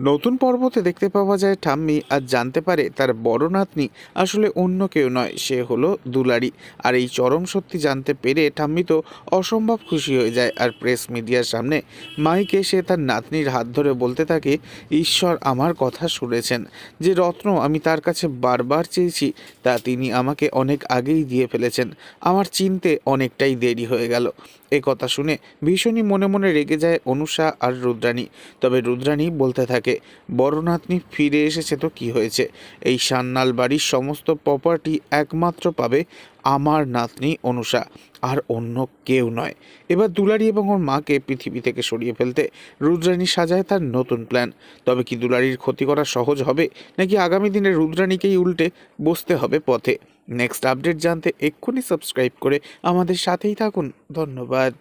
নতুন পর্বতে দেখতে পাওয়া যায় ঠাম্মি আজ জানতে পারে তার বড় নাতনি আসলে অন্য কেউ নয়, সে হলো দুলারি। আর এই চরম সত্যি জানতে পেরে ঠাম্মি তো অসম্ভব খুশি হয়ে যায়। আর প্রেস মিডিয়ার সামনে মাইকে সে তার নাতনির হাত ধরে বলতে থাকে, ঈশ্বর আমার কথা শুনেছেন, যে রত্ন আমি তার কাছে বারবার চেয়েছি তা তিনি আমাকে অনেক আগেই দিয়ে ফেলেছেন। আমার চিনতে অনেকটাই দেরি হয়ে গেল। এ কথা শুনে ভীষণই মনে মনে রেগে যায় অনুষা আর রুদ্রাণী। তবে রুদ্রাণী বলতে থাকে, বড় নাতনি ফিরে এসেছে তো কি হয়েছে, এই সান্যাল বাড়ির সমস্ত প্রপার্টি একমাত্র পাবে আমার নাতনি অনুষা, আর অন্য কেউ নয়। এবার দুলারি এবং ওর মাকে পৃথিবী থেকে সরিয়ে ফেলতে রুদ্রাণী সাজায় তার নতুন প্ল্যান। তবে কি দুলারির ক্ষতি করা সহজ হবে, নাকি আগামী দিনে রুদ্রাণীকেই উল্টে বসতে হবে পথে? নেক্সট আপডেট জানতে এক্ষুনি সাবস্ক্রাইব করে আমাদের সাথেই থাকুন। ধন্যবাদ।